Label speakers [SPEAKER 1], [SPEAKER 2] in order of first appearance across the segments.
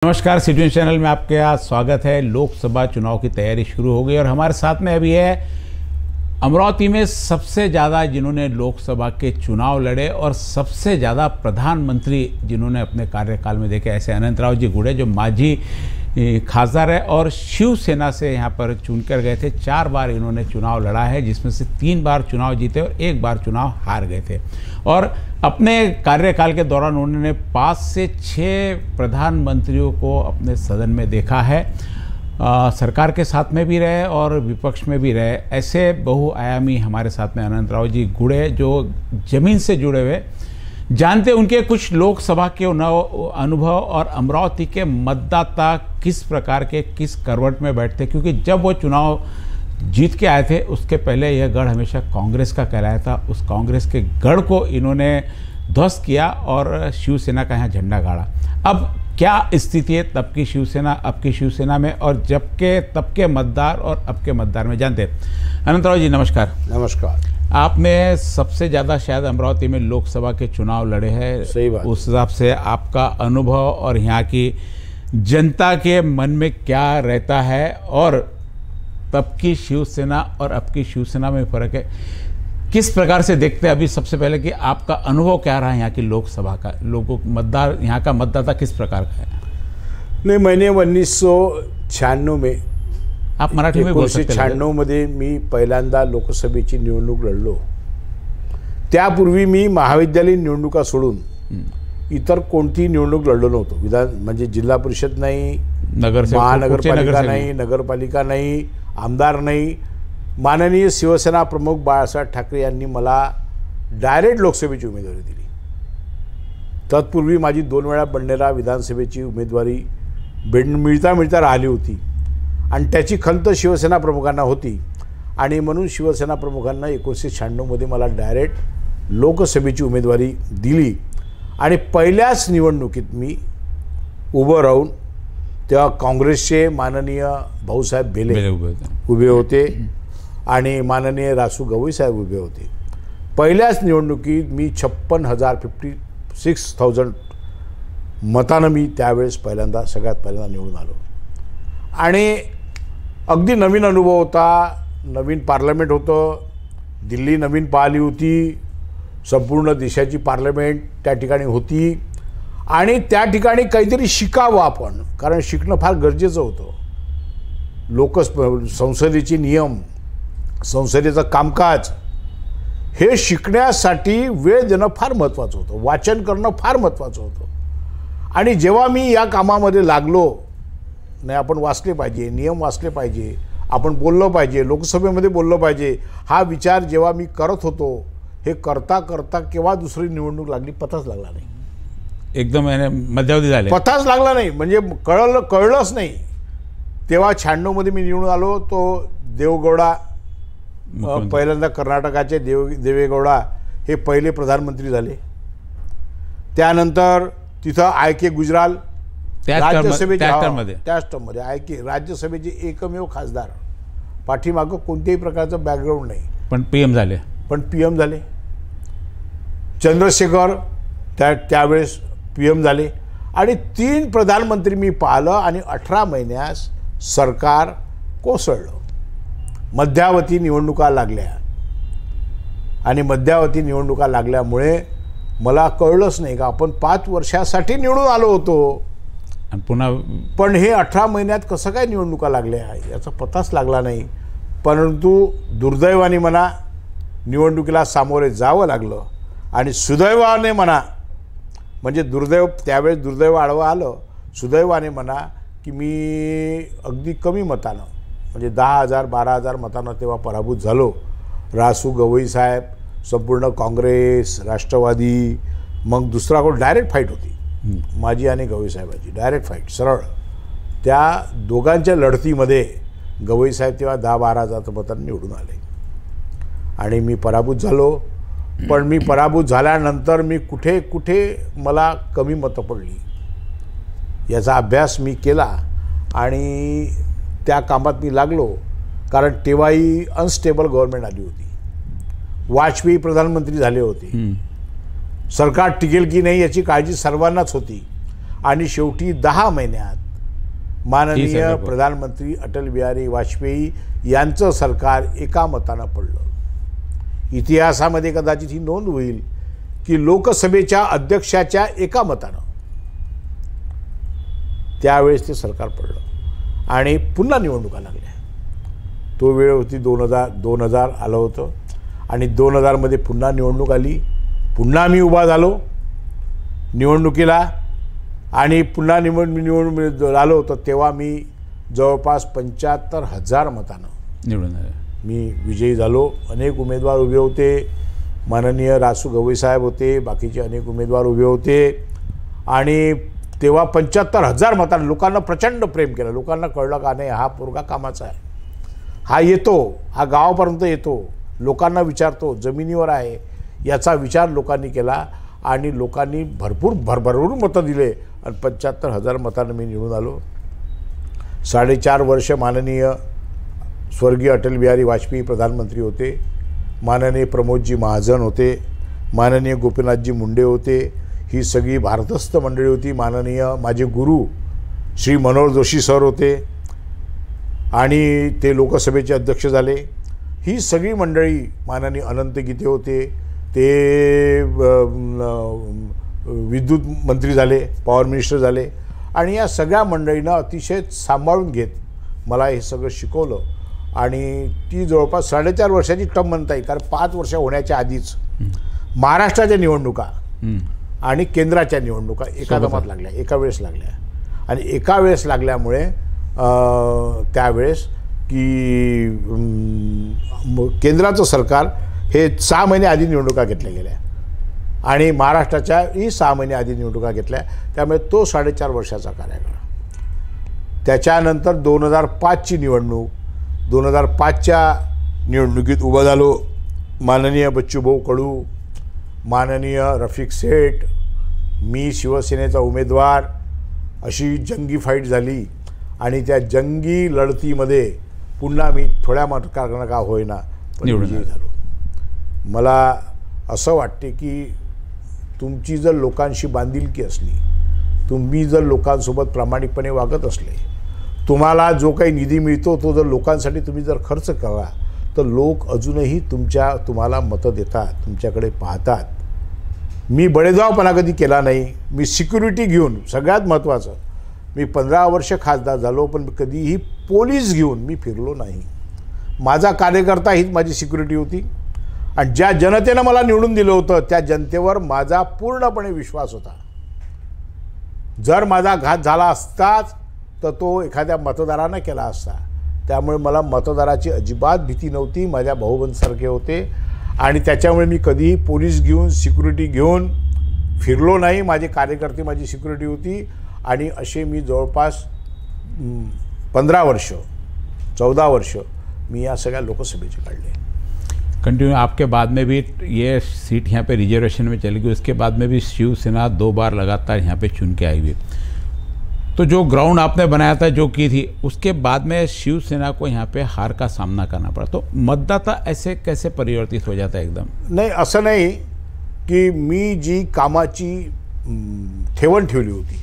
[SPEAKER 1] नमस्कार, citizen channel में आपके यहाँ स्वागत है। लोकसभा चुनाव की तैयारी शुरू हो गई और हमारे साथ में अभी है अमरावती में सबसे ज़्यादा जिन्होंने लोकसभा के चुनाव लड़े और सबसे ज़्यादा प्रधानमंत्री जिन्होंने अपने कार्यकाल में देखे, ऐसे अनंतराव जी गुड़े जो माजी खासदार है और शिवसेना से यहाँ पर चुनकर गए थे। 4 बार इन्होंने चुनाव लड़ा है, जिसमें से 3 बार चुनाव जीते और 1 बार चुनाव हार गए थे। और अपने कार्यकाल के दौरान उन्होंने 5 से 6 प्रधानमंत्रियों को अपने सदन में देखा है। सरकार के साथ में भी रहे और विपक्ष में भी रहे। ऐसे बहुआयामी हमारे साथ में अनंतराव जी गुड़े जो ज़मीन से जुड़े हुए, जानते उनके कुछ लोकसभा के अनुभव और अमरावती के मतदाता किस प्रकार के किस करवट में बैठते, क्योंकि जब वो चुनाव जीत के आए थे उसके पहले यह गढ़ हमेशा कांग्रेस का कहलाया था। उस कांग्रेस के गढ़ को इन्होंने ध्वस्त किया और शिवसेना का यहाँ झंडा गाड़ा। अब क्या स्थिति है तब की शिवसेना, अब की शिवसेना में, और जब के तब के मतदार और अब के मतदार में, जानते हैं। अनंतराव जी नमस्कार।
[SPEAKER 2] नमस्कार।
[SPEAKER 1] आपने सबसे ज़्यादा शायद अमरावती में लोकसभा के चुनाव लड़े हैं।
[SPEAKER 2] सही बात।
[SPEAKER 1] उस हिसाब से आपका अनुभव और यहाँ की जनता के मन में क्या रहता है, और तब की शिवसेना और अब की शिवसेना में फ़र्क है, किस प्रकार से देखते हैं? अभी सबसे पहले कि आपका अनुभव क्या रहा है यहाँ की लोकसभा का, लोगों मतदार, यहाँ का मतदाता किस प्रकार का है?
[SPEAKER 2] नहीं, मैंने 1996 में,
[SPEAKER 1] आप मराठी में बोल सकते हैं।
[SPEAKER 2] 1996 मध्ये मी पहिल्यांदा लोकसभेची निवडणूक लढलो। त्यापूर्वी मी महाविद्यालयीन निवडणुका सोडून इतर कोणती निवडणूक लढलो नव्हतो। विधान म्हणजे जिल्हा परिषद नाही, महानगरपालिका नाही, नगरपालिका नाही, आमदार नाही। माननीय शिवसेना प्रमुख बाळासाहेब ठाकरे यांनी मला डायरेक्ट लोकसभेची उमेदवारी दिली। तत्पूर्वी माझी 2 वेळा बंडेरा विधानसभेची उमेदवारी मिळता राहिली होती आणि त्याची खंत शिवसेना प्रमुखांना होती आणि म्हणून शिवसेना प्रमुखांना 1996 मध्ये मला डायरेक्ट लोकसभेची उमेदवारी दिली आणि पहिल्याच निवडणुकीत मी उभं राहून, तेव्हा काँग्रेसचे माननीय भाऊसाहेब भेले उभे होते आणि माननीय रासू गवई साहेब उभे होते। पहिल्याच निवडणुकीत मी 56,000 मतानं मी त्यावेळेस सगळ्यात पहिल्यांदा निवडून आलो आणि अगदी नवीन अनुभव होता। नवीन पार्लमेंट होतं, दिल्ली नवीन पाहिली होती, संपूर्ण देशाची पार्लमेंट त्या ठिकाणी होती आणि त्या ठिकाणी काहीतरी शिकावं आपण, कारण शिकणं फार गरजेचं होतं। संसदेचे नियम, संसदेचं कामकाज हे शिकण्यासाठी वेळ देणं फार महत्त्वाचं होतं, वाचन करणं फार महत्त्वाचं होतं। आणि जेव्हा मी या कामामध्ये लागलो, नाही आपण वाचले पाहिजे, नियम वाचले पाहिजे, आपण बोललो पाहिजे, लोकसभेमध्ये बोललो पाहिजे, हा विचार जेव्हा मी करत होतो, हे करता करता केव्हा दुसरी निवडणूक लागली पताच लागला नाही।
[SPEAKER 1] एकदम मध्यावधी झाले,
[SPEAKER 2] पताच लागला नाही, म्हणजे कळलंच नाही। तेव्हा 96 मध्ये मी निवडून आलो। तो देवेगौडा, पहिल्यांदा कर्नाटकाचे देवेगौडा हे पहिले प्रधानमंत्री झाले। त्यानंतर तिथं आय.के. गुजराल राज्यसभेचे, त्याच टर्ममध्ये आय.के. राज्यसभेचे एकमेव खासदार, पाठीमागं कोणत्याही प्रकारचं बॅकग्राऊंड नाही, पण पीएम झाले। चंद्रशेखर त्यावेळेस पीएम झाले आणि 3 प्रधानमंत्री मी पाहिलं आणि 18 महिन्यास सरकार कोसळलं। मध्यावधी निवडणुका लागल्या आणि मध्यावधी निवडणुका लागल्यामुळे मला कळलंच नाही का आपण 5 वर्षासाठी निवडून आलो होतो
[SPEAKER 1] आणि पुन्हा,
[SPEAKER 2] पण हे 18 महिन्यात कसं काय निवडणुका लागल्या याचा पताच लागला नाही। परंतु दुर्दैवाने म्हणा, निवडणुकीला सामोरे जावं लागलं आणि सुदैवाने म्हणा, म्हणजे त्यावेळेस दुर्दैव आडवं आलं, सुदैवाने म्हणा की मी अगदी कमी मतानं, म्हणजे 10,000 12,000 मतानं तेव्हा पराभूत झालो। रासू गवई साहेब, संपूर्ण काँग्रेस, राष्ट्रवादी, मग दुसरा कोण, डायरेक्ट फाईट होती माझी आणि गवई साहेबाची, डायरेक्ट फाईट सरळ। त्या दोघांच्या लढतीमध्ये गवई साहेब तेव्हा 10-12,000 मतांनी निवडून आले आणि मी पराभूत झालो। पण मी पराभूत झाल्यानंतर मी कुठे कुठे मला कमी मतं पडली याचा अभ्यास मी केला आणि त्या कामात मी लागलो, कारण तेव्हाही अनस्टेबल गव्हर्नमेंट आली होती, वाजपेयी प्रधानमंत्री झाले होते, सरकार टिकेल की नाही याची काळजी सर्वांनाच होती आणि शेवटी 10 महिन्यात माननीय प्रधानमंत्री अटल बिहारी वाजपेयी यांचं सरकार एका मतानं पडलं. इतिहासामध्ये कदाचित ही नोंद होईल की लोकसभेच्या अध्यक्षाच्या एका मतानं त्यावेळेस ते सरकार पडलं आणि पुन्हा निवडणुका लागल्या. तो वेळ होती 2000 आलं होतं आणि 2000मध्ये पुन्हा निवडणूक आली. पुन्हा मी उभा झालो निवडणुकीला आणि पुन्हा निवडणूक आलो होतं तेव्हा मी जवळपास 75,000 मतानं
[SPEAKER 1] निवडून आले.
[SPEAKER 2] मी विजयी झालो. अनेक उमेदवार उभे होते. माननीय रासू गवई साहेब होते, बाकीचे अनेक उमेदवार उभे होते आणि तेव्हा 75,000 मतांनी लोकांना प्रचंड प्रेम केलं. लोकांना कळलं का नाही हा पोरगा कामाचा आहे, हा येतो, हा गावापर्यंत येतो, लोकांना विचारतो, जमिनीवर आहे, याचा विचार लोकांनी केला आणि लोकांनी भरभरून मतं दिले आणि 75,000 मतांनी मी निवडून आलो. 4.5 वर्ष माननीय स्वर्गीय अटल बिहारी वाजपेयी प्रधानमंत्री होते, माननीय प्रमोदजी महाजन होते, माननीय गोपीनाथजी मुंडे होते, ही सगळी भारतस्थ मंडळी होती. माननीय माझे गुरु श्री मनोहर जोशी सर होते आणि ते लोकसभेचे अध्यक्ष झाले. ही सगळी मंडळी, माननीय अनंत गीते होते, ते विद्युत मंत्री झाले, पॉवर मिनिस्टर झाले आणि या सगळ्या मंडळींना अतिशय सांभाळून घेत मला हे सगळं शिकवलं आणि ती जवळपास 4.5 वर्षाची टर्म म्हणता येईल, कारण 5 वर्ष होण्याच्या आधीच महाराष्ट्राच्या निवडणुका आणि केंद्राच्या निवडणुका एका दमात लागल्या, एका वेळेस लागल्या आणि एका वेळेस लागल्यामुळे त्यावेळेस की केंद्राचं सरकार हे 6 महिने आधी निवडणुका घेतल्या गेल्या आणि महाराष्ट्राच्याही 6 महिने आधी निवडणुका घेतल्या. त्यामुळे तो 4.5 वर्षाचा कार्यकाळ. त्याच्यानंतर 2005ची निवडणूक, 2005च्या निवडणुकीत उभं झालो. माननीय बच्चूभाऊ कडू, माननीय रफिक सेठ, मी शिवसेनेचा उमेदवार, अशी जंगी फाईट झाली आणि त्या जंगी लढतीमध्ये पुन्हा मी थोड्या मतांनी का होईना पण विजयी झालो. मला असं वाटते की तुमची जर लोकांशी बांधिलकी असली, तुम्ही जर लोकांसोबत प्रामाणिकपणे वागत असले, तुम्हाला जो काही निधी मिळतो तो जर लोकांसाठी तुम्ही जर खर्च करा तर लोक अजूनही तुम्हाला मतं देतात, तुमच्याकडे पाहतात. मी बळेजावपणा कधी केला नाही. मी सिक्युरिटी घेऊन, सगळ्यात महत्त्वाचं, मी 15 वर्ष खासदार झालो पण कधीही पोलीस घेऊन मी फिरलो नाही. माझा कार्यकर्ता हीच माझी सिक्युरिटी होती आणि ज्या जनतेनं मला निवडून दिलं होतं त्या जनतेवर माझा पूर्णपणे विश्वास होता. जर माझा घात झाला असताच तर तो एखाद्या मतदारानं केला असता. त्यामुळे मला मतदाराची अजिबात भीती नव्हती. माझ्या भाऊबंदसारखे होते आणि त्याच्यामुळे मी कधीही पोलीस घेऊन, सिक्युरिटी घेऊन फिरलो नाही. माझे कार्यकर्ते माझी सिक्युरिटी होती आणि असे मी जवळपास 15 वर्ष, 14 वर्ष मी या सगळ्या लोकसभेचे काढले.
[SPEAKER 1] कंटिन्यू आपके बाद में भी ये सीट यहाँ पे रिजर्वेशन में चली गई, उसके बाद में भी शिवसेना 2 बार लगातार यहाँ पे चुन के आई हुई. तो जो ग्राउंड आपने बनाया था, जो की थी, उसके बाद में शिवसेना को यहाँ पे हार का सामना करना पड़ा. तो मतदाता ऐसे कैसे परिवर्तित हो जाता है एकदम?
[SPEAKER 2] नाही, असं नाही की मी जी कामाची ठेवण ठेवली होती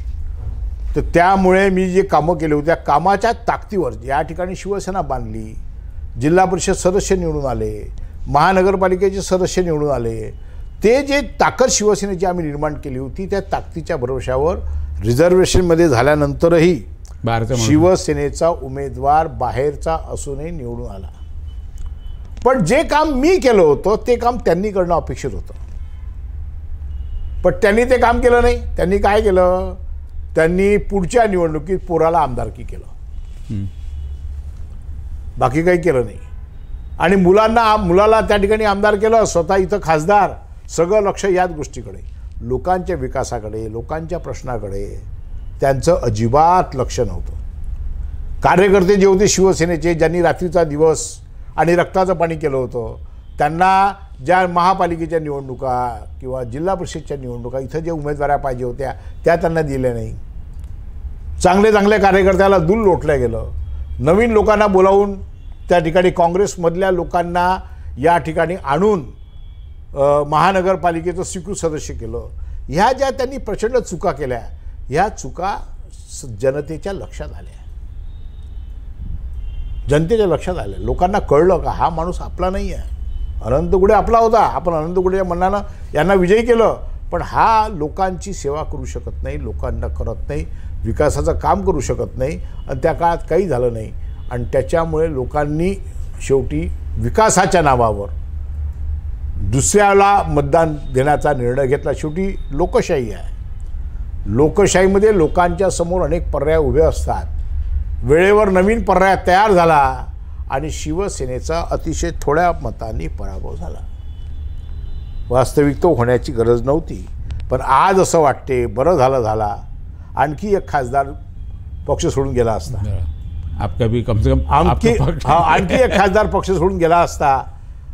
[SPEAKER 2] तर त्यामुळे मी जे कामं केले होते त्या कामाच्या ताकदीवर या ठिकाणी शिवसेना बांधली. जिल्हा परिषद सदस्य निवडून आले, महानगरपालिकेचे सदस्य निवडून आले. ते जे ताकद शिवसेनेची आम्ही निर्माण केली होती त्या ताकदीच्या भरवशावर रिझर्वेशनमध्ये झाल्यानंतरही शिवसेनेचा उमेदवार बाहेरचा असूनही निवडून आला. पण जे काम मी केलं होतं ते काम त्यांनी करणं अपेक्षित होतं, पण त्यांनी ते काम केलं नाही. त्यांनी काय केलं? त्यांनी पुढच्या निवडणुकीत पोराला आमदारकी केलं, बाकी काही केलं नाही. आणि मुलाला त्या ठिकाणी आमदार केलं, स्वतः इथं खासदार. सगळं लक्ष याच गोष्टीकडे, लोकांच्या विकासाकडे, लोकांच्या प्रश्नाकडे त्यांचं अजिबात लक्ष नव्हतं. कार्यकर्ते जे होते शिवसेनेचे, ज्यांनी रात्रीचा दिवस आणि रक्ताचं पाणी केलं होतं, त्यांना ज्या महापालिकेच्या निवडणुका किंवा जिल्हा परिषदच्या निवडणुका इथं जे उमेदवाऱ्या पाहिजे होत्या त्या त्यांना दिल्या नाही. चांगले कार्यकर्त्याला दूर लोटलं गेलं. नवीन लोकांना बोलावून त्या ठिकाणी काँग्रेसमधल्या लोकांना या ठिकाणी आणून महानगरपालिकेचं स्वीकृत सदस्य केलं. ह्या ज्या त्यांनी प्रचंड चुका केल्या ह्या चुका जनतेच्या लक्षात आल्या, जनतेच्या लक्षात आल्या. लोकांना कळलं का हा माणूस आपला नाही आहे. अनंत गुढे आपला होता, आपण अनंत गुढेच्या मनानं यांना विजयी केलं, पण हा लोकांची सेवा करू शकत नाही, लोकांना करत नाही, विकासाचं काम करू शकत नाही, आणि त्या काळात काही झालं नाही. आणि त्याच्यामुळे लोकांनी शेवटी विकासाच्या नावावर दुसऱ्याला मतदान देण्याचा निर्णय घेतला. शेवटी लोकशाही आहे. लोकशाहीमध्ये लोकांच्या समोर अनेक पर्याय उभे असतात. वेळेवर नवीन पर्याय तयार झाला आणि शिवसेनेचा अतिशय थोड्या मतांनी पराभव झाला. वास्तविक तो होण्याची गरज नव्हती, पण आज असं वाटते बरं झाला. आणखी एक खासदार पक्ष सोडून गेला असता,
[SPEAKER 1] आपका भी कम से कम
[SPEAKER 2] आणखी एक खासदार पक्ष सोडून गेला असता.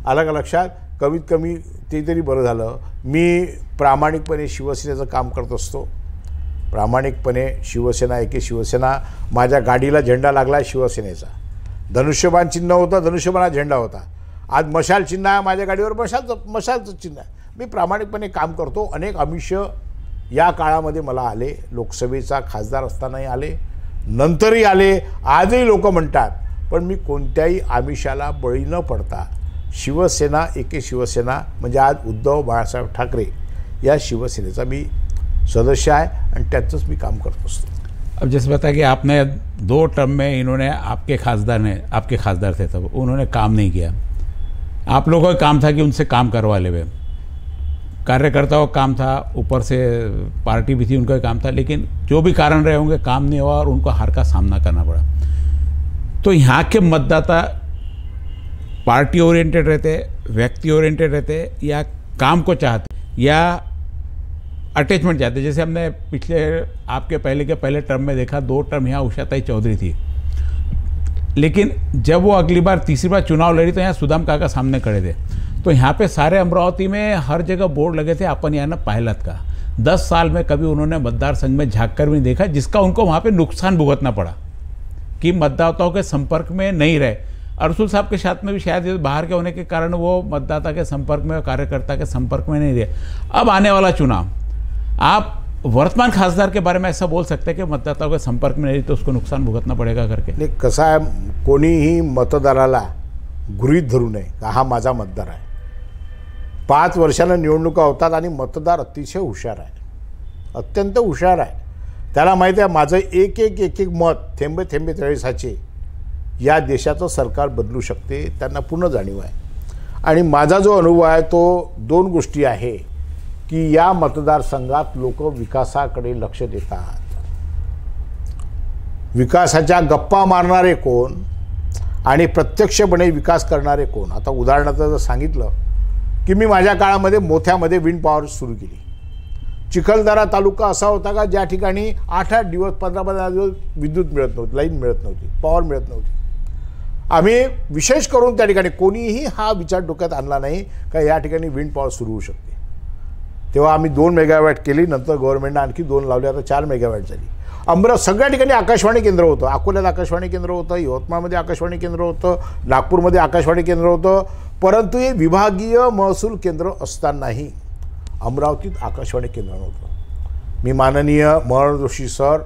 [SPEAKER 2] आलं का लक्षात? कमीत कमी ते तरी बरं झालं. मी प्रामाणिकपणे शिवसेनेचं काम करत असतो. प्रामाणिकपणे शिवसेना, एके शिवसेना, माझ्या गाडीला झेंडा लागला आहे शिवसेनेचा. धनुष्यबाण चिन्ह होतं, धनुष्यबाणा झेंडा होता. आज मशाल चिन्ह आहे माझ्या गाडीवर, मशालचं चिन्ह आहे. मी प्रामाणिकपणे काम करतो. अनेक आमिष या काळामध्ये मला आले, लोकसभेचा खासदार असतानाही आले, नंतरही आले, आजही लोक म्हणतात. पण मी कोणत्याही आमिषाला बळी न पडता शिवसेना, एके शिवसेना म्हणजे आज उद्धव बाळासाहेब ठाकरे या शिवसेनेचा मी सदस्य आहे आणि त्याचंच मी काम करत असतो.
[SPEAKER 1] अब जैसे बताया कि आपने 2 टर्म में इन्होंने आपके खासदार थे तब, उन्होंने काम नहीं किया. आप लोगों का काम था कि उनसे काम करवा ले. कार्यकर्ताओं का काम था, ऊपर से पार्टी भी थी, उनका काम था, लेकिन जो भी कारण रहे होंगे काम नहीं हुआ और उनको हार का सामना करना पड़ा. तो यहाँ के मतदाता पार्टी ओरिएंटेड रहते, व्यक्ति ओरिएंटेड रहते, या काम को चाहते, या अटैचमेंट चाहते? जैसे हमने पिछले आपके पहले टर्म में देखा, 2 टर्म यहाँ उषाताई चौधरी थी, लेकिन जब वो अगली बार तीसरी बार चुनाव लड़ी तो यहाँ सुदाम काका सामने खड़े थे. तो यहाँ पे सारे अमरावती में हर जगह बोर्ड लगे थे अपन यहाँ पायलट का. 10 साल में कभी उन्होंने मतदार संघ में झाँक कर भी नहीं देखा, जिसका उनको वहाँ पे नुकसान भुगतना पड़ा कि मतदाताओं के संपर्क में नहीं रहे. अरसुल साहब के साथ में भी शायद बाहर के होने के कारण वो मतदाता के संपर्क में, कार्यकर्ता के संपर्क में नहीं रहे. अब आने वाला चुनाव, आप वर्तमान खासदार के बारे में ऐसा बोल सकते हैं कि मतदाताओं के संपर्क में नहीं तो उसको नुकसान भुगतना पड़ेगा करके?
[SPEAKER 2] नाही, कसं आहे, कोणीही मतदाराला गृहीत धरू नये का हा माझा मतदार आहे. 5 वर्षांना निवडणुका होतात आणि मतदार अतिशय हुशार आहे, अत्यंत हुशार आहे. त्याला माहिती आहे माझं एक एक मत थेंबे थेंबे तळे साचे या देशाचं सरकार बदलू शकते, त्यांना पूर्ण जाणीव आहे. आणि माझा जो अनुभव आहे तो 2 गोष्टी आहे की या मतदारसंघात लोक विकासाकडे लक्ष देतात. विकासाच्या गप्पा मारणारे कोण आणि प्रत्यक्षपणे विकास करणारे कोण? आता उदाहरणार्थ जर सांगितलं की मी माझ्या काळामध्ये मोथ्यामध्ये विंड पॉवर सुरू केली. चिखलदरा तालुका असा होता का ज्या ठिकाणी 8-8 दिवस 15-15 दिवस विद्युत मिळत नव्हती, लाईन मिळत नव्हती, पॉवर मिळत नव्हती. आम्ही विशेष करून त्या ठिकाणी कोणीही हा विचार डोक्यात आणला नाही का या ठिकाणी विंड पॉवर सुरू होऊ शकते. तेव्हा आम्ही 2 मेगावॅट केली, नंतर गव्हर्नमेंटने आणखी 2 लावले, आता 4 मेगावॅट झाली. सगळ्या ठिकाणी आकाशवाणी केंद्र होतं. अकोल्यात आकाशवाणी केंद्र होतं, यवतमाळमध्ये आकाशवाणी केंद्र होतं, नागपूरमध्ये आकाशवाणी केंद्र होतं. परंतु हे विभागीय महसूल केंद्र असतानाही अमरावतीत आकाशवाणी केंद्र नव्हतं. मी माननीय मनोहर जोशी सर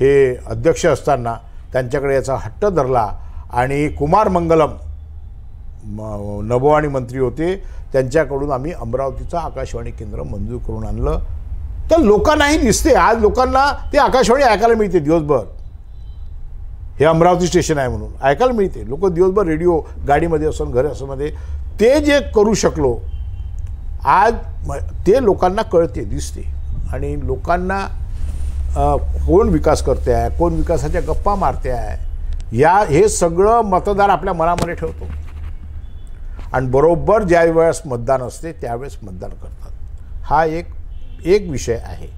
[SPEAKER 2] हे अध्यक्ष असताना त्यांच्याकडे याचा हट्ट धरला आणि कुमार मंगलम नभोवाणी मंत्री होते, त्यांच्याकडून आम्ही अमरावतीचं आकाशवाणी केंद्र मंजूर करून आणलं. तर लोकांनाही दिसते, आज लोकांना ते आकाशवाणी ऐकायला मिळते दिवसभर. हे अमरावती स्टेशन आहे म्हणून ऐकायला मिळते. लोक दिवसभर रेडिओ गाडीमध्ये असो, घरी असो मध्ये ते जे करू शकलो आज ते लोकांना कळते, दिसते. आणि लोकांना कोण विकास करते आहे, कोण विकासाच्या गप्पा मारते आहे, हे सगळं मतदार आपल्या मनामध्ये ठेवतो. आणि बरोबर ज्या वेळेस मतदान असते त्यावेळेस मतदान करतात. हा एक विषय आहे.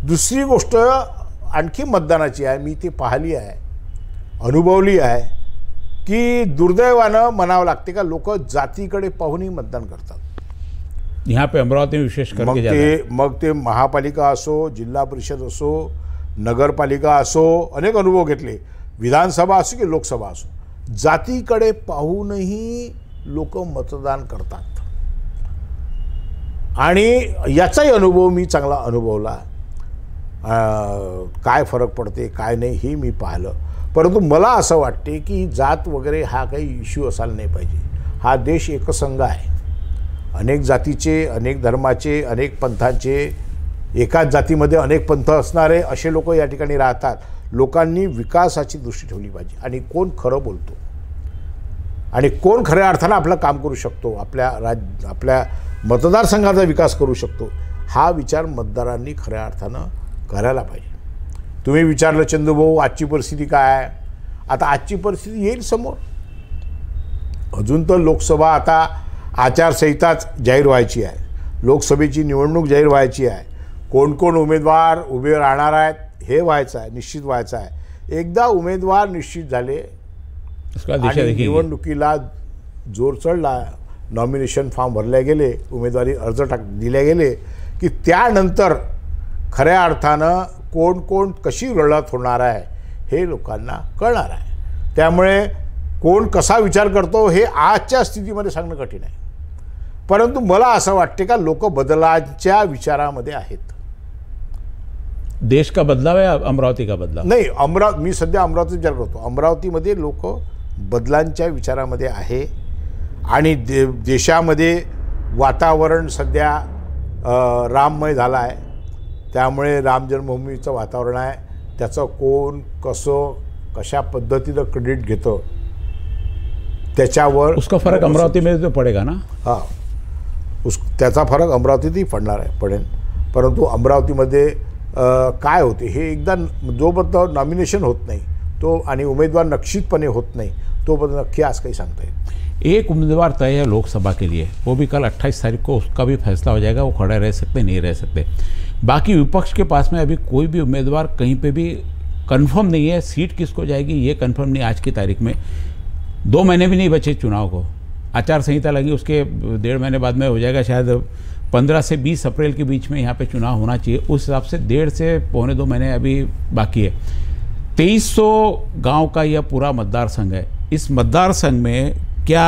[SPEAKER 2] दुसरी गोष्ट आणखी मतदानाची आहे, मी ती पाहिली आहे, अनुभवली आहे की दुर्दैवानं म्हणावं लागते का लोक जातीकडे पाहूनही मतदान करतात.
[SPEAKER 1] यहाँ पे अमरावती में विशेष करके
[SPEAKER 2] मग ते महापालिका असो, जिल्हा परिषद असो, नगरपालिका असो, अनेक अनुभव घेतले, विधानसभा असो की लोकसभा असो, जातीकडे पाहूनही लोक मतदान करतात. आणि याचाही अनुभव मी चांगला अनुभवला. काय फरक पडते काय नाही हे मी पाहिलं. परंतु मला असं वाटते की जात वगैरे हा काही इश्यू असायला नाही पाहिजे. हा देश एकसंघ आहे. अनेक जातीचे, अनेक धर्माचे, अनेक पंथांचे, एकाच जातीमध्ये अनेक पंथ असणारे असे लोक या ठिकाणी राहतात. लोकांनी विकासाची दृष्टी ठेवली पाहिजे आणि कोण खरं बोलतो आणि कोण खऱ्या अर्थानं आपलं काम करू शकतो, आपल्या मतदारसंघाचा विकास करू शकतो, हा विचार मतदारांनी खऱ्या अर्थानं करायला पाहिजे. तुम्ही विचारलं चंदूभाऊ आजची परिस्थिती काय आहे. आता आजची परिस्थिती येईल समोर. अजून तर लोकसभा आता आचारसंहिताच जाहीर व्हायची आहे. लोकसभेची निवडणूक जाहीर व्हायची आहे. कोण कोण उमेदवार उभे राहणार आहेत हे व्हायचं आहे, निश्चित व्हायचं आहे. एकदा उमेदवार निश्चित झाले आणि निवडणुकीला जोर चढला, नॉमिनेशन फॉर्म भरले गेले, उमेदवारी अर्ज दिले गेले की त्यानंतर खऱ्या अर्थानं कोण कोण कशी लढत होणार आहे हे लोकांना कळणार आहे. त्यामुळे कोण कसा विचार करतो हे आजच्या स्थितीमध्ये सांगणं कठीण आहे. परंतु मला असं वाटते का लोक बदलाच्या विचारामध्ये आहेत.
[SPEAKER 1] देश का बदलाव आहे अमरावती का बदलाव
[SPEAKER 2] नाही. मी सध्या अमरावती विचार करतो. अमरावतीमध्ये लोक बदलांच्या विचारामध्ये आहे आणि देशामध्ये वातावरण सध्या राममय झालं आहे. त्यामुळे राम जन्मभूमीचं वातावरण आहे. त्याचं कोण कसं कशा पद्धतीनं क्रेडिट घेतं त्याच्यावर
[SPEAKER 1] उसका फरक अमरावती में तो पडेगा ना.
[SPEAKER 2] हां, त्याचा फरक अमरावतीतही पडेल. परंतु अमरावतीमध्ये काय होते हे एकदा जोपर्यंत नॉमिनेशन होत नाही तो आणि उमेदवार निश्चितपणे होत नाही तोपर्यंत नक्की आज काही सांगता येत.
[SPEAKER 1] एक उम्मीदवार तय है लोकसभा के लिए, वो भी कल 28 तारीख को उसका भी फैसला हो जाएगा. वो खड़े रह सकते नहीं रह सकते. बाकी विपक्ष के पास में अभी कोई भी उम्मीदवार कहीं पे भी कंफर्म नहीं है. सीट किसको जाएगी ये कंफर्म नहीं. आज की तारीख में 2 महीने भी नहीं बचे चुनाव को. आचार संहिता लगी, उसके 1.5 महीने बाद में हो जाएगा. शायद 15 से 20 अप्रैल के बीच में यहाँ पे चुनाव होना चाहिए. उस हिसाब से 1.5 से पौने 2 महीने अभी बाकी है. 2300 गांव का यह पूरा मतदार संघ है. इस मतदार संघ में क्या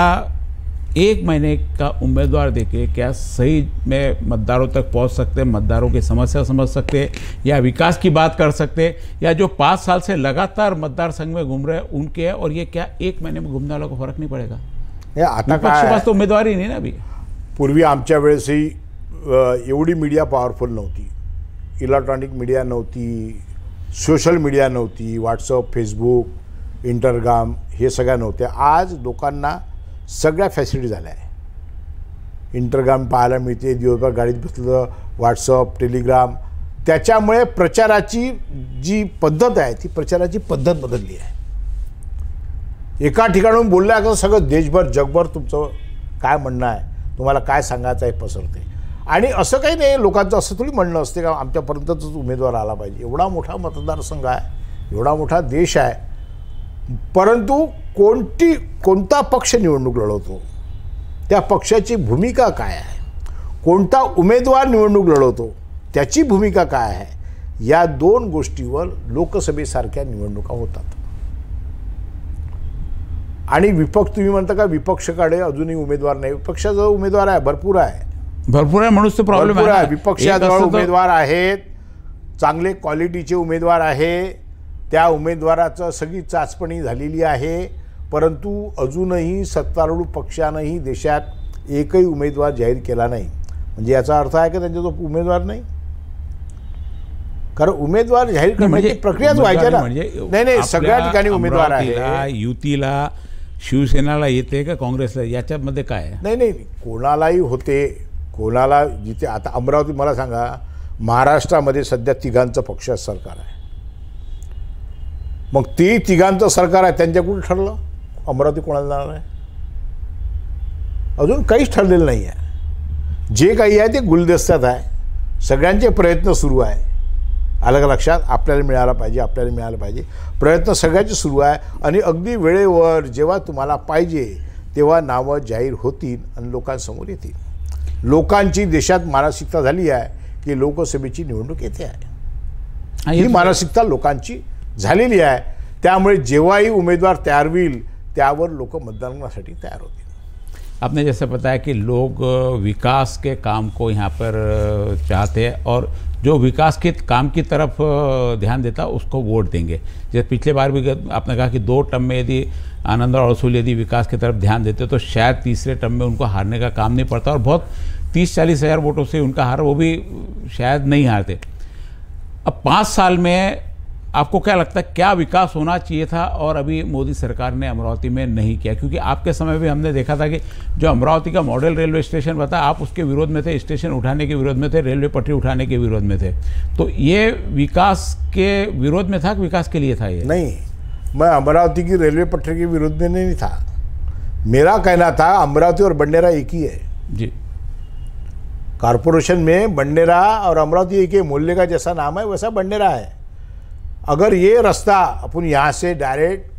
[SPEAKER 1] 1 महीने का उम्मीदवार देके क्या सही में मतदारों तक पहुंच सकते, मतदारों की समस्या समझ सकते या विकास की बात कर सकते, या जो 5 साल से लगातार मतदार संघ में घूम रहे हैं उनके है, और ये क्या 1 महीने में घूमने वालों को फर्क नहीं पड़ेगा.
[SPEAKER 2] आता
[SPEAKER 1] विपक्ष के पास तो उम्मीदवार ही नहीं ना अभी.
[SPEAKER 2] पूर्वी आमच्या वेळेसही एवढी मीडिया पॉवरफुल नव्हती. इलेक्ट्रॉनिक मीडिया नव्हती, सोशल मीडिया नव्हती, व्हॉट्सअप, फेसबुक, इंटरगाम हे सगळ्या नव्हत्या. आज लोकांना सगळ्या फॅसिलिटी झाल्या आहे. इंटरगाम पाहायला मिळते, दिवसभर गाडीत बसलं, व्हॉट्सअप, टेलिग्राम. त्याच्यामुळे प्रचाराची जी पद्धत आहे ती प्रचाराची पद्धत बदलली आहे. एका ठिकाणून बोलल्या का सगळं देशभर जगभर तुमचं काय म्हणणं आहे, तुम्हाला काय सांगायचं आहे पसरते. आणि असं काही नाही, लोकांचं असं थोडी म्हणणं असते का आमच्यापर्यंतच उमेदवार आला पाहिजे. एवढा मोठा मतदारसंघ आहे, एवढा मोठा देश आहे. परंतु कोणता पक्ष निवडणूक लढवतो, त्या पक्षाची भूमिका काय आहे, कोणता उमेदवार निवडणूक लढवतो त्याची भूमिका काय आहे, या 2 गोष्टीवर लोकसभेसारख्या निवडणुका होतात. आणि विपक्ष, तुम्ही म्हणता का विपक्षाकडे अजूनही उमेदवार नाही. विपक्षाजवळ उमेदवार आहे, भरपूर आहे
[SPEAKER 1] म्हणूनच तो प्रॉब्लेम
[SPEAKER 2] आहे. विपक्षाजवळ उमेदवार आहेत, चांगले क्वालिटीचे उमेदवार आहे. त्या उमेदवाराचं सगळी चाचपणी झालेली आहे. परंतु अजूनही सत्तारूढ पक्षानंही देशात एकही उमेदवार जाहीर केला नाही. म्हणजे याचा अर्थ आहे की त्यांच्याजवळ उमेदवार नाही. कारण उमेदवार जाहीर करण्याची प्रक्रियाच व्हायची ना. नाही, सगळ्या ठिकाणी उमेदवार आहे.
[SPEAKER 1] युतीला शिवसेनाला येते का काँग्रेसला, याच्यामध्ये काय आहे?
[SPEAKER 2] नाही, कोणालाही होते, कोणाला जिथे. आता अमरावती, मला सांगा, महाराष्ट्रामध्ये सध्या 3घांचं पक्ष सरकार आहे. मग 3घांचं सरकार आहे, त्यांच्या कुठं ठरलं अमरावती कोणाला जाणार आहे? अजून काहीच ठरलेलं नाही आहे. जे काही आहे ते गुलदस्त्यात आहे. सगळ्यांचे प्रयत्न सुरू आहे. आलं का लक्षात? आपल्याला मिळालं पाहिजे. प्रयत्न सगळ्यांचे सुरू आहे. आणि अगदी वेळेवर जेव्हा तुम्हाला पाहिजे तेव्हा नावं जाहीर होतील आणि लोकांसमोर येतील. लोकांची देशात मानसिकता झाली आहे की लोकसभेची निवडणूक येते आहे. ही मानसिकता लोकांची झालेली आहे. त्यामुळे जेव्हाही उमेदवार तयार होईल त्यावर लोक मतदानासाठी तयार होतील.
[SPEAKER 1] आपने जैसे बताया कि लोग विकास के काम को यहाँ पर चाहते हैं, और जो विकास के काम की तरफ ध्यान देता उसको वोट देंगे। जैसे पिछले बार भी आपने कहा कि 2 टर्म में यदि आनंदराव अडसूल यदि विकास की तरफ ध्यान देते तो शायद तीसरे टर्म में उनको हारने का काम नहीं पड़ता, और बहुत 30-40 हज़ार वोटों से उनका हार, वो भी शायद नहीं हारते। अब 5 साल में आपको क्या लगता है क्या विकास होना चाहिए था और अभी मोदी सरकार ने अमरावती में नहीं किया? क्योंकि आपके समय भी हमने देखा था कि जो अमरावती का मॉडल रेलवे स्टेशन बता, आप उसके विरोध में थे, स्टेशन उठाने के विरोध में थे, रेलवे पटरी उठाने के विरोध में थे। तो ये विकास के विरोध में था कि विकास के लिए था? ये
[SPEAKER 2] नहीं, मैं अमरावती की रेलवे पटरी के विरोध में नहीं था। मेरा कहना था अमरावती और बंडेरा एक ही है
[SPEAKER 1] जी।
[SPEAKER 2] कारपोरेशन में बंडेरा और अमरावती एक ही, मोहल्ले का जैसा नाम है वैसा बंडेरा है। अगर ये रास्ता अपन यहाँ से डायरेक्ट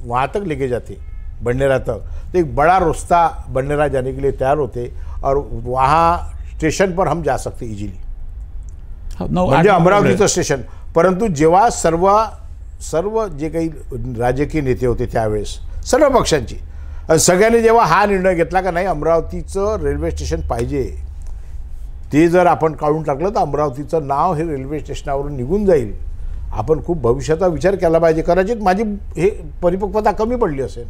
[SPEAKER 2] वहाँ तक लेके जाते बंडेरा तक, तो एक बड़ा रास्ता बंडेरा जाने के लिए तैयार होते और वहाँ स्टेशन पर हम जा सकते इजीली, म्हणजे अमरावतीचं स्टेशन। परंतु जेव्हा सर्व जे काही राजकीय नेते होते त्यावेळेस सर्व पक्षांची सगळ्यांनी जेव्हा हा निर्णय घेतला का नाही अमरावतीचं रेल्वे स्टेशन पाहिजे, ते जर आपण काढून टाकलं तर अमरावतीचं नाव हे रेल्वे स्टेशनावरून निघून जाईल। आपण खूप भविष्याचा विचार केला पाहिजे। कदाचित माझी हे परिपक्वता कमी पडली असेल,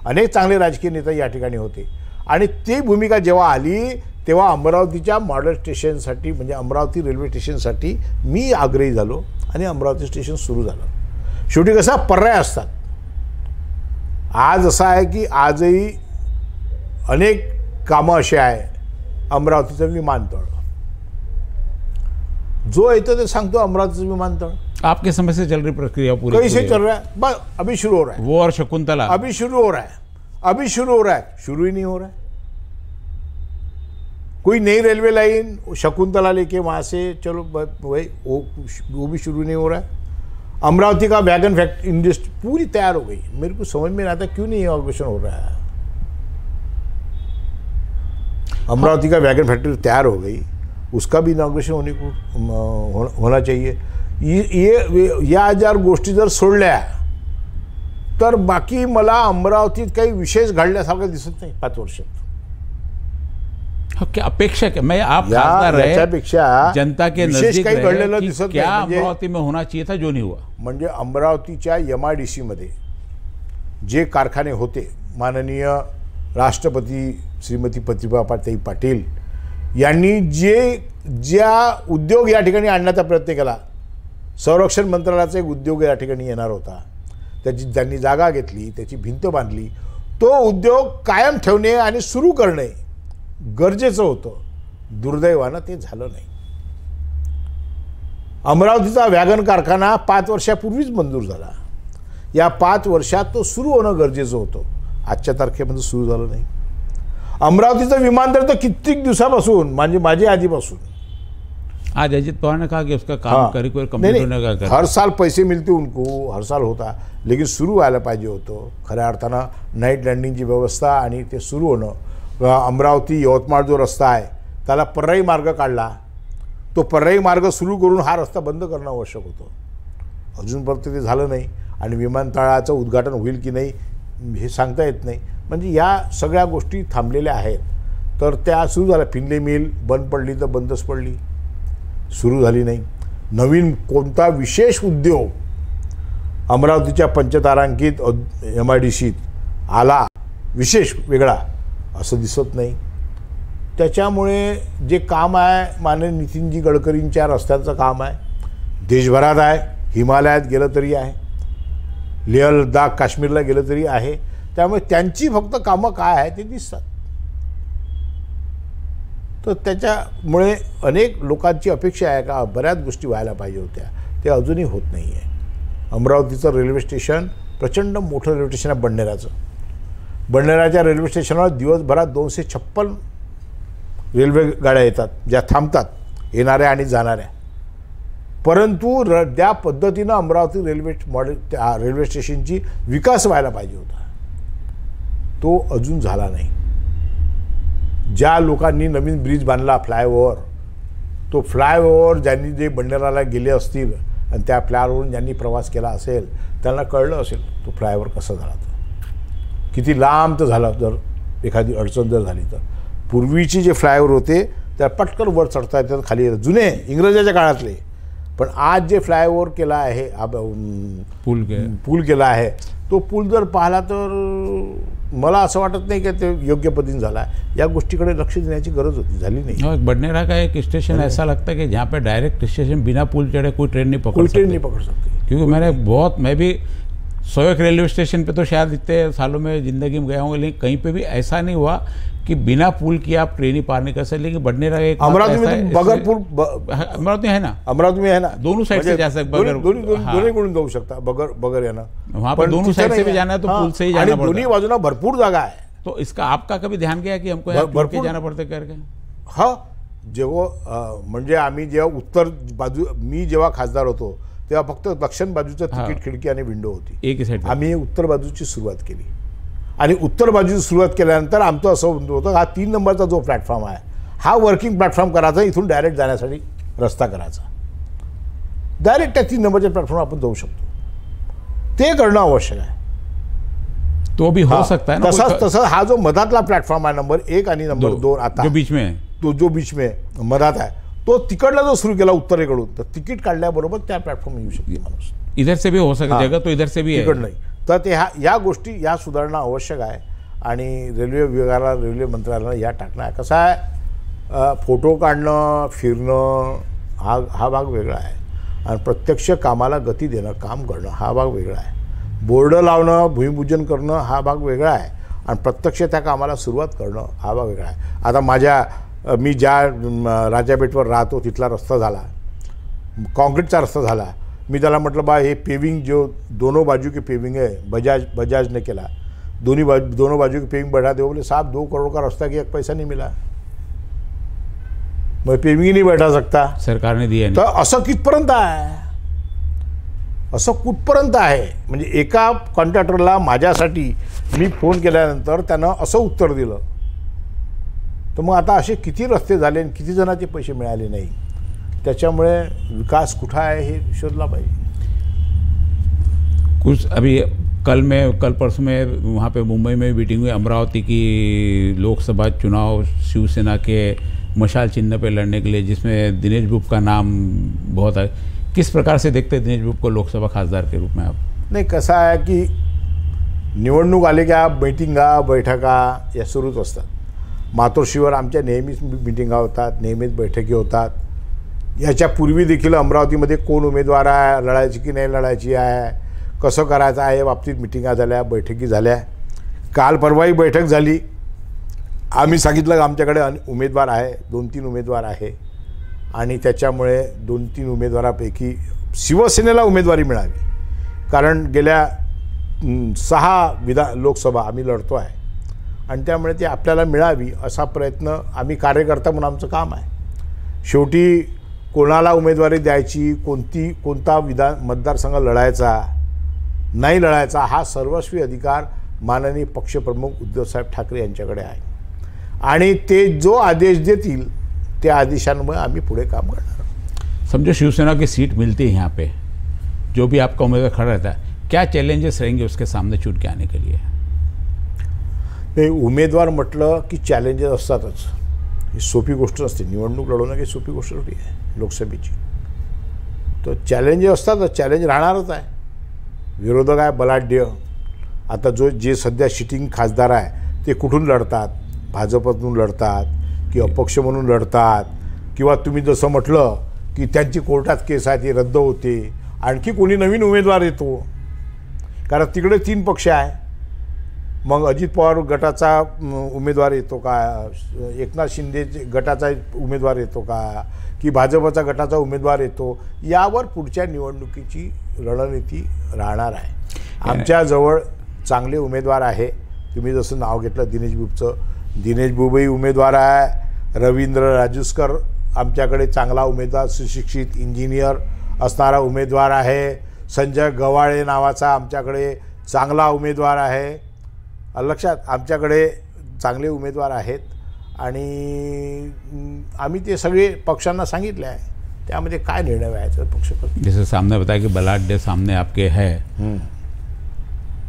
[SPEAKER 2] अनेक चांगले राजकीय नेते या ठिकाणी होते आणि ती भूमिका जेव्हा आली तेव्हा अमरावतीच्या मॉडेल स्टेशनसाठी म्हणजे अमरावती रेल्वे स्टेशनसाठी मी आग्रही झालो आणि अमरावती स्टेशन सुरू झालं। शेवटी कसा पर्याय असतात। आज असं आहे की आजही अनेक कामं अशी आहे, अमरावतीचं विमानतळ जो येतो ते सांगतो अमरावतीचं विमानतळ
[SPEAKER 1] आपके समय से चल रही प्रक्रिया पूरी
[SPEAKER 2] कैसे चल रहा है? बस अभी शुरू हो रहा है।
[SPEAKER 1] वो और शकुंतला
[SPEAKER 2] अभी शुरू हो रहा है, अभी शुरू हो रहा है, शुरू ही नहीं हो रहा है। कोई नई रेलवे लाइन शकुंतला लेके वहाँ से चलो वही वो भी शुरू नहीं हो रहा है। अमरावती का वैगन फैक्ट्री इंडस्ट्री पूरी तैयार हो गई। मेरे को समझ में नहीं आता क्यों नहीं इनॉग्रेशन हो रहा है। अमरावती का वैगन फैक्ट्री तैयार हो गई, उसका भी इनॉग्रेशन होना चाहिए। या जर गोष्टी जर सोडल्या तर बाकी मला अमरावतीत काही विशेष घडल्यासारखं दिसत नाही 5 वर्षात।
[SPEAKER 1] क्या अपेक्षा क्या मैं आप खासदार रहे, जनता के नजदीक
[SPEAKER 2] काही घडलेलं दिसत
[SPEAKER 1] क्या
[SPEAKER 2] नाही।
[SPEAKER 1] अमरावती में होना चाहिए था जो नहीं हुआ?
[SPEAKER 2] म्हणजे अमरावतीच्या MIDC मध्ये जे कारखाने होते, माननीय राष्ट्रपती श्रीमती प्रतिभाताई पाटील यांनी ज्या उद्योग या ठिकाणी आणण्याचा प्रयत्न केला, संरक्षण मंत्रालयाचा एक उद्योग या ठिकाणी येणार होता, त्याची त्यांनी जागा घेतली, त्याची भिंत बांधली। तो उद्योग कायम ठेवणे आणि सुरू करणे गरजेचं होतं। दुर्दैवानं ते झालं नाही। अमरावतीचा वॅगन कारखाना 5 वर्षापूर्वीच मंजूर झाला। या 5 वर्षात तो सुरू होणं गरजेचं होतं, आजच्या तारखेमध्ये सुरू झालं नाही। अमरावतीचं विमानतळ तर कित्येक दिवसापासून म्हणजे माझी आधीपासून
[SPEAKER 1] आज अजित पवार ने कहा कि उसका काम करीब कंप्लीट होने का
[SPEAKER 2] हर साल पैसे मिलते उनको, हर साल होता, लेकिन सुरू व्हायला पाहिजे होतं। खऱ्या अर्थानं नाईट लँडिंगची व्यवस्था आणि ते सुरू होणं। अमरावती यवतमाळ जो रस्ता आहे त्याला पर्यायी मार्ग काढला, तो पर्यायी मार्ग सुरू करून हा रस्ता बंद करणं आवश्यक होतं। अजूनपर्यंत ते झालं नाही आणि विमानतळाचं उद्घाटन होईल की नाही हे सांगता येत नाही। म्हणजे या सगळ्या गोष्टी थांबलेल्या आहेत। तर त्या सुरू झाल्या। फिनले मिल बंद पडली तर बंदच पडली, सुरू झाली नाही। नवीन कोणता विशेष उद्योग अमरावतीच्या पंचतारांकित MIDCत आला विशेष वेगळा असं दिसत नाही। त्याच्यामुळे जे काम आहे माननीय नितीनजी गडकरींच्या रस्त्यांचं काम आहे, देशभरात आहे, हिमालयात गेलं तरी आहे, लेह लडाख काश्मीरला गेलं तरी आहे। त्यामुळे त्यांची फक्त कामं काय आहे ते दिसतात। तर त्याच्यामुळे अनेक लोकांची अपेक्षा आहे का बऱ्याच गोष्टी व्हायला पाहिजे होत्या, ते अजूनही होत नाही आहे। अमरावतीचं रेल्वे स्टेशन प्रचंड मोठं रेल्वे स्टेशन आहे बंडेराचं। बंडेराच्या रेल्वे स्टेशनवर दिवसभरात 256 रेल्वे गाड्या येतात, ज्या थांबतात येणाऱ्या आणि जाणाऱ्या। परंतु त्या पद्धतीनं अमरावती रेल्वे स्टेशनची विकास व्हायला पाहिजे होता, तो अजून झाला नाही। ज्या लोकांनी नवीन ब्रिज बांधला फ्लायओव्हर, तो फ्लायओव्हर ज्यांनी जे बंडेराला गेले असतील आणि त्या फ्लायओव्हरवरून ज्यांनी प्रवास केला असेल त्यांना कळलं असेल तो फ्लायओव्हर कसा झाला, तर किती लांब तर झाला। जर एखादी अडचण जर झाली तर पूर्वीचे जे फ्लायओव्हर होते त्या पटकन वर चढता येतात, खाली येतात, जुने इंग्रजाच्या काळातले. पण आज जे फ्लायओव्हर केला आहे, पूल केला आहे, तो पूल जर पाहिला तर मला असं वाटत नाही की ते योग्य पद्धतीने झाला. या गोष्टीकडे लक्ष देण्याची गरज होती, झाली नाही.
[SPEAKER 1] बडनेरा का एक स्टेशन ऐसा लगता है कि जहाँ पे डायरेक्ट स्टेशन बिना पुल चढ़े कोई ट्रेन नहीं पकड़ सकती. क्योंकि मैं भी 100 रेलवे स्टेशन पे तो शायद इतने सालों में ज़िंदगी में गया हूँ, लेकिन कहीं पे भी ऐसा नहीं हुआ कि बिना पुल की आप ट्रेन ही पार नहीं कर सकते. लेकिन बडनेरा एक
[SPEAKER 2] अमरावती में बगैर पुल,
[SPEAKER 1] अमरावती है ना,
[SPEAKER 2] अमरावती में है ना,
[SPEAKER 1] दोनों साइड से जा सकते,
[SPEAKER 2] दोन्ही जाऊ शकता बगर है ना,
[SPEAKER 1] वहाँ पर दोनों साइड से भी जाना है तो पुल से ही जाना पड़ता है.
[SPEAKER 2] दोन्ही बाजूला भरपूर जागा आहे.
[SPEAKER 1] तो इसका आपका कभी ध्यान गया कि हमको भरपूर जाना पड़ता करके?
[SPEAKER 2] हाँ, जेव्हा म्हणजे आम्ही जेव्हा उत्तर बाजू, मी जेव्हा खासदार होतो तेव्हा फक्त दक्षिण बाजूचं तिकीट खिडकी आणि विंडो होती.
[SPEAKER 1] एक साइड
[SPEAKER 2] आम्ही उत्तर बाजूची सुरुवात केली आणि उत्तर बाजूची सुरुवात केल्यानंतर आमचं असं होतं, हा 3 नंबरचा जो प्लॅटफॉर्म आहे हा वर्किंग प्लॅटफॉर्म करायचा, इथून डायरेक्ट जाण्यासाठी रस्ता करायचा, डायरेक्ट त्या 3 नंबरच्या प्लॅटफॉर्म आपण जाऊ शकतो. ते करणं आवश्यक आहे.
[SPEAKER 1] तो भी हो सकता है ना.
[SPEAKER 2] तसं हा जो मधातला प्लॅटफॉर्म आहे नंबर 1 आणि नंबर 2 आता
[SPEAKER 1] जो बीच में
[SPEAKER 2] तो जो बीच में मधात आहे, तो तिकडला जो सुरू केला उत्तरेकडून, तर तिकीट काढल्याबरोबर त्या प्लॅटफॉर्म येऊ शकते माणूस.
[SPEAKER 1] इधर से भी हो सकता है, जगह तो इधर से भी है,
[SPEAKER 2] तिकड नाही. तर ते या गोष्टी, या सुधारणा आवश्यक आहे. आणि रेल्वे विभागाला, रेल्वे मंत्र्याला या टाकणं आहे. कसं आहे, फोटो काढणं, फिरणं हा भाग वेगळा आहे, आणि प्रत्यक्ष कामाला गती देणं, काम करणं हा भाग वेगळा आहे. बोर्ड लावणं, भूमिपूजन करणं हा भाग वेगळा आहे, आणि प्रत्यक्ष त्या कामाला सुरुवात करणं हा भाग वेगळा आहे. आता मी ज्या राजापेठवर राहतो तिथला रस्ता झाला, कॉन्क्रीटचा रस्ता झाला. मी त्याला म्हटलं, बा हे पेविंग जो दोनों बाजू की पेविंग है, बजाज ने केला, दोनों बाजू की पेविंग बढ़ा दो. बोले साहब 2 करोड़ का रास्ता, कि 1 पैसा नहीं मिला, मैं पेविंग ही नहीं बैठा सकता,
[SPEAKER 1] सरकार ने दिया.
[SPEAKER 2] तर असं कितपर्यंत आहे, असं कुठपर्यंत आहे. म्हणजे एका कॉन्ट्रॅक्टरला माझ्यासाठी मी फोन केल्यानंतर त्यानं असं उत्तर दिलं. तर मग आता असे किती रस्ते झाले आणि किती जणांचे पैसे मिळाले नाही. त्याच्यामुळे विकास कुठं आहे हे शोधला पाहिजे.
[SPEAKER 1] कुछ अभी कल परसों में वहाँ पे मुंबई में मीटिंग हुई अमरावती की लोकसभा चुनाव शिवसेना के मशाल चिन्ह पे लड़ने के लिए, जिसमें दिनेश बुप का नाम बहुत है. किस प्रकार से देखते हैं दिनेश बुप को लोकसभा खासदार के रूप में आप?
[SPEAKER 2] नाही, कसं आहे की निवडणूक आली की मीटिंगा बैठका या सुरूच असतात. मातोश्रीवर आमच्या नेहमीच मीटिंगा होतात, नेहमीच बैठकी होतात. याच्यापूर्वी देखील अमरावतीमध्ये कोण उमेदवार आहे, लढायची की नाही लढायची आहे, कसं करायचं आहे या बाबतीत मिटिंगा झाल्या, बैठकी झाल्या. काल परवाही बैठक झाली. आम्ही सांगितलं की आमच्याकडे उमेदवार आहे, 2-3 उमेदवार आहे, आणि त्याच्यामुळे 2-3 उमेदवारापैकी शिवसेनेला उमेदवारी मिळावी. कारण गेल्या 6 लोकसभा आम्ही लढतो आहे, आणि त्यामुळे ती आपल्याला मिळावी असा प्रयत्न आम्ही कार्यकर्ता म्हणून आमचं काम आहे. शेवटी कोणाला उमेदवारी द्यायची, कोणता मतदारसंघ लढायचा नाही लढायचा हा सर्वस्वी अधिकार माननीय पक्षप्रमुख उद्धवसाहेब ठाकरे यांच्याकडे आहे, आणि ते जो आदेश देतील त्या आदेशांमुळे आम्ही पुढे काम करणार.
[SPEAKER 1] समझो शिवसेना की सीट मिलती है यहाँ पे, जो भी आपका उम्मीदवार खड़ा रहता है, क्या चैलेंजेस रहेंगे उसके सामने छूट के आने के लिए?
[SPEAKER 2] ते उमेदवार म्हटलं की चॅलेंजेस असतातच. ही सोपी गोष्ट नसते. निवडणूक लढवणं काही सोपी गोष्ट नाही आहे लोकसभेची. तर चॅलेंजेस असतातच, चॅलेंज राहणारच आहे. विरोधक आहे बलाढ्य. आता जे सध्या सिटिंग खासदार आहे ते कुठून लढतात, भाजपतून लढतात की अपक्ष म्हणून लढतात, किंवा तुम्ही जसं म्हटलं की त्यांची कोर्टात केस आहे ती रद्द होते, आणखी कोणी नवीन उमेदवार येतो. कारण तिकडे 3 पक्ष आहे. मग अजित पवार गटाचा उमेदवार येतो का, एकनाथ शिंदे गटाचा उमेदवार येतो का, की भाजपचा गटाचा उमेदवार येतो, यावर पुढच्या निवडणुकीची रणनीती राहणार आहे. आमच्याजवळ चांगले उमेदवार आहे. तुम्ही जसं नाव घेतलं दिनेश बुपचं, दिनेश बुबही उमेदवार आहे. रवींद्र राजूस्कर आमच्याकडे चांगला उमेदवार, सुशिक्षित इंजिनियर असणारा उमेदवार आहे. संजय गवाळे नावाचा आमच्याकडे चांगला उमेदवार आहे. लक्षात, आमच्याकडे चांगले उमेदवार आहेत, आणि आम्ही ते सगळे पक्षांना सांगितले आहे. त्यामध्ये काय निर्णय व्हायचा पक्ष करतो.
[SPEAKER 1] जैसे सामने बताया कि बलाढ्य सामने आपके है,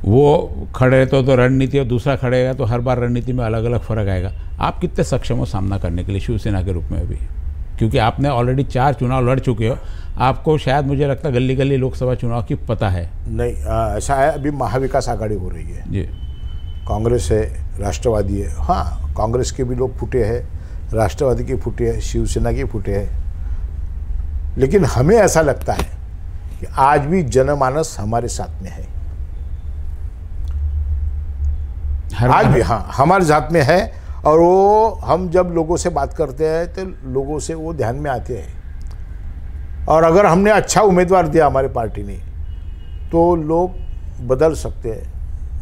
[SPEAKER 1] वो खड़े तो रणनीति और दूसरा खड़ेगा तो हर बार रणनीति में अलग अलग फर्क आएगा। आप कितने सक्षम हो सामना करने के लिए शिवसेना के रूप में अभी, क्योंकि आपने ऑलरेडी 4 चुनाव लड़ चुके हो, आपको शायद मुझे लगता है गली गली लोकसभा चुनाव की पता है।
[SPEAKER 2] नहीं, ऐसा है, अभी महाविकास आघाड़ी हो रही है
[SPEAKER 1] जी,
[SPEAKER 2] कांग्रेस है, राष्ट्रवादी है। हाँ, कांग्रेस के भी लोग फूटे हैं, राष्ट्रवादी के फूटे हैं, शिवसेना के फूटे हैं, लेकिन हमें ऐसा लगता है कि आज भी जनमानस हमारे साथ में है। आज भी हाँ हमारे साथ में है, और वो हम जब लोगों से बात करते हैं तो लोगों से वो ध्यान में आते हैं, और अगर हमने अच्छा उम्मीदवार दिया हमारी पार्टी ने तो लोग बदल सकते हैं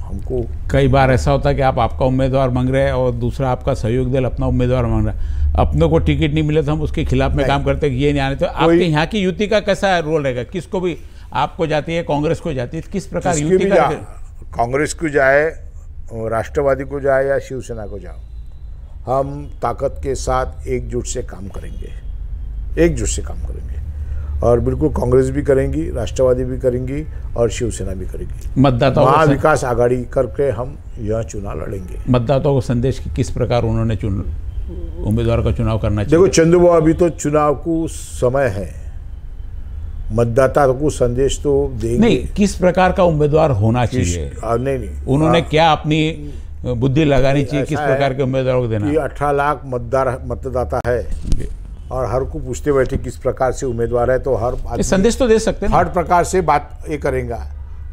[SPEAKER 2] हमको।
[SPEAKER 1] कई बार ऐसा होता है कि आप आपका उम्मीदवार मांग रहे हैं और दूसरा आपका सहयोग दल अपना उम्मीदवार मांग रहा है, अपनों को टिकट नहीं मिले तो हम उसके खिलाफ में काम करते हैं कि ये नहीं आने। तो आपके यहाँ की युति का कैसा रोल रहेगा? किसको भी आपको जाती है, कांग्रेस को जाती है, किस प्रकार युति का?
[SPEAKER 2] कांग्रेस को जाए, राष्ट्रवादी को जाए या शिवसेना को जाओ, हम ताकत के साथ एकजुट से काम करेंगे, एकजुट से काम करेंगे, और बिल्कुल कांग्रेस भी करेंगी, राष्ट्रवादी भी करेंगी और शिवसेना भी करेगी।
[SPEAKER 1] मतदाताओं
[SPEAKER 2] महाविकास आघाड़ी करके हम यह चुनाव लड़ेंगे।
[SPEAKER 1] मतदाताओं को संदेश की किस प्रकार उन्होंने उम्मीदवार का चुनाव करना चाहिए?
[SPEAKER 2] देखो चंदू बाबू, अभी तो चुनाव को समय है, मतदाता को संदेश तो देंगे।
[SPEAKER 1] नहीं, किस प्रकार का उम्मीदवार होना चाहिए?
[SPEAKER 2] नहीं,
[SPEAKER 1] उन्होंने क्या अपनी बुद्धि लगानी चाहिए, किस प्रकार के उम्मीदवारों को देना?
[SPEAKER 2] 18 लाख मतदाता है और हर को पूछते बैठे किस प्रकार से उम्मीदवार है, तो हर
[SPEAKER 1] संदेश तो दे सकते हैं,
[SPEAKER 2] हर प्रकार से बात ये करेंगे।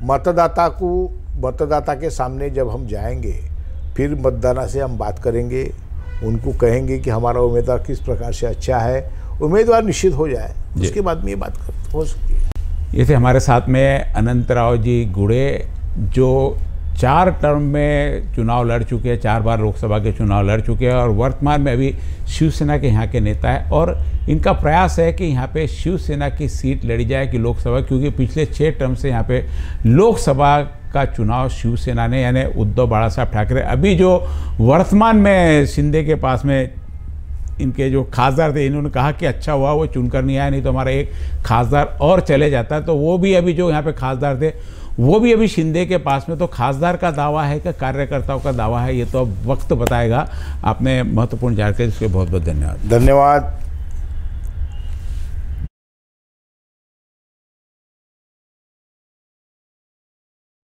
[SPEAKER 2] मतदाता के सामने जब हम जाएंगे फिर मतदाता से हम बात करेंगे, उनको कहेंगे कि हमारा उम्मीदवार किस प्रकार से अच्छा है, उम्मीदवार निश्चित हो जाए, उसके बाद में ये बात हो सकती है।
[SPEAKER 1] ये थे हमारे साथ में अनंतराव जी गुड़े, जो 4 टर्म में चुनाव लड़ चुके हैं, 4 बार लोकसभा के चुनाव लड़ चुके हैं और वर्तमान में अभी शिवसेना के यहाँ के नेता है। और इनका प्रयास है कि यहाँ पे शिवसेना की सीट लड़ी जाए कि लोकसभा, क्योंकि पिछले 6 टर्म से यहाँ पे लोकसभा का चुनाव शिवसेना ने, यानी उद्धव बाला साहब ठाकरे, अभी जो वर्तमान में शिंदे के पास में इनके जो खासदार थे, इन्होंने कहा कि अच्छा हुआ वो चुनकर नहीं आया, नहीं तो हमारा एक खासदार और चले जाता। तो वो भी अभी जो यहाँ पे खासदार थे वो भी अभी शिंदे के पास में। तो खासदार का दावा है कि कार्यकर्ताओं का दावा है, ये तो अब वक्त बताएगा। आपने महत्वपूर्ण जानकारी, इसके बहुत बहुत धन्यवाद।
[SPEAKER 2] धन्यवाद।